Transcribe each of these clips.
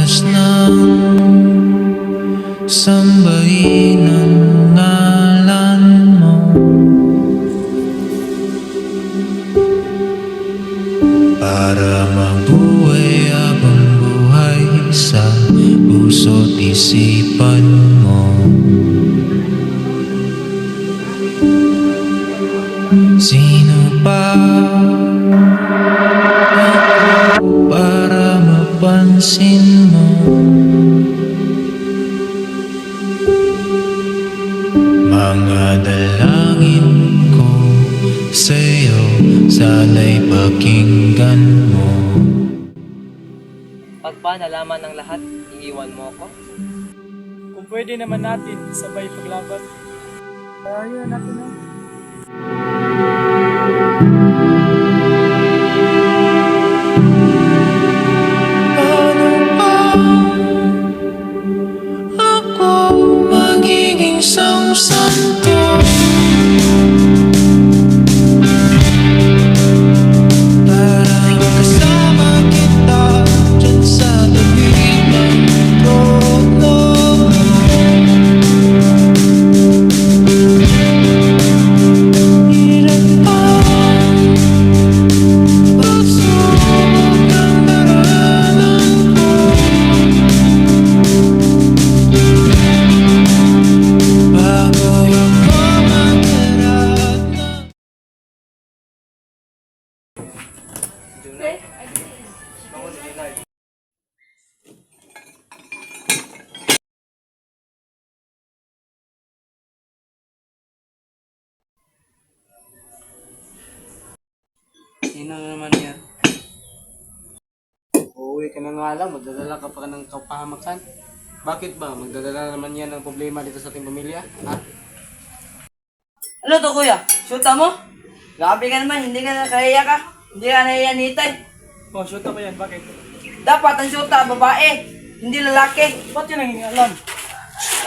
oras nang sambahin ang ngalan mo. Para mabuhay habang buhay sa puso't isipan mo. Sino pa ako para mapansin mo? Mga dalangin ko sa'yo, sana'y pakinggan mo. Pag ba nalaman ng lahat, iiwan mo ko? Kung pwede naman natin, sabay paglaban. Kaya natin na. Paano ba ako magiging santo? Para makasama kita dyan sa tabing ng trono. Hirap pa pagsubok ang daranan ko. Bago ako magharap na Sino na naman yan? Uuwi ka na nga lang, magdadala ka pa ng kapahamakan. Bakit ba? Magdadala naman yan ng problema dito sa ating pamilya? Ha? Ano to kuya? Shoota mo? Grabe ka naman, hindi ka nakahiya ka. Hindi ka nahiya nitay. Oh, shoot pa yan. Bakit? Dapat ang shoota, babae, hindi lalaki. Ba't yan ang inialam?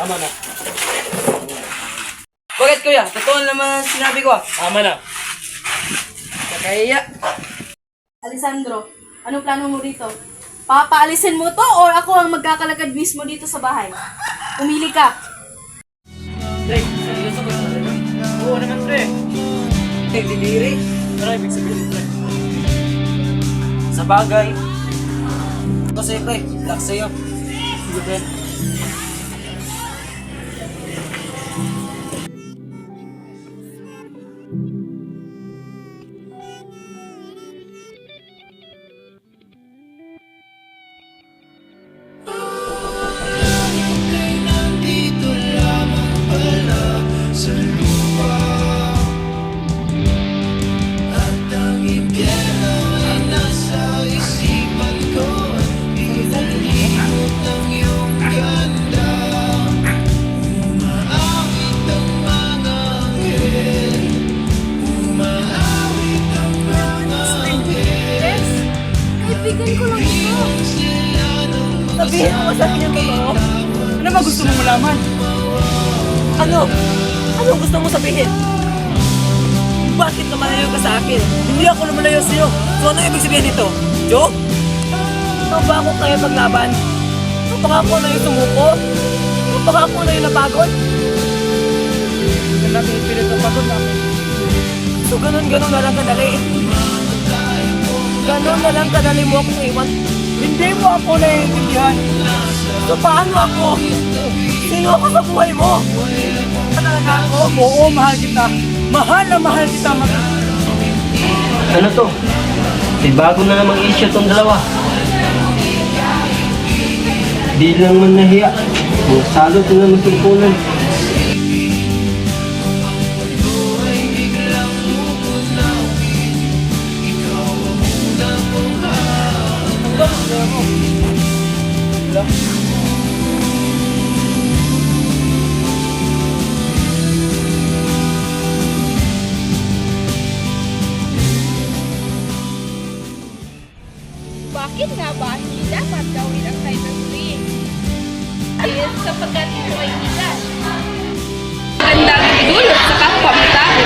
Tama na. Bakit kuya? Totoo naman ang sinabi ko. Tama na. Nakahiya. Alessandro, anong plano mo dito? Papaalisin mo to or ako ang magkakalagad mismo dito sa bahay? Pumili ka. Pre, seryoso ko na. Oo naman, pre. Nagdidiri. Ano ibig sabihin, pre? Sa bagay. Ito sa'yo pre, luck sa'yo. Sige, pre. ay nandito lamang pala sa lupa. At ang impyerno ay nasa isipan ko. Inalimot ang iyong ganda. Umaawit ang mga anghel. Umaawit ang mga anghel. Kaibigan ko lang ito. Sila nung Sabihin mo sa akin yung totoo. Ano ba gusto mo malaman? Ano? Anong gusto mo sabihin? Bakit lumalayo ka sa akin? Hindi ako lumalayo sa'yo. So ano ibig sabihin nito? Joke? Ano ba ako kaya paglaban? Ano ba ako na yung sumuko? Ano ba ako na yung napagod? Ang natin ipilit ang pagod namin. So ganun na lang kadali. Ganun na lang kadali mo akong iwan. Hindi mo ako naiintindihan. So paano ako? Sino ako sa buhay mo? Talaga ako? Oo, mahal kita. Mahal na mahal kita. Ano to? May bago na namang issue tong dalawa. Di lang man nahiya. Salot na naman tungkulan. Bakit nga ba hindi dapat gawin ang cyberbullying? Dahil sapagkat ito ay illegal. Magandang idulot sa kapwa mo tao.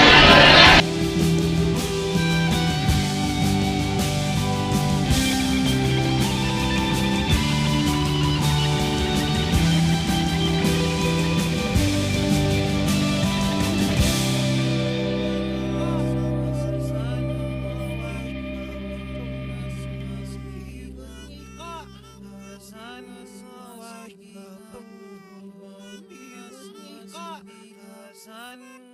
San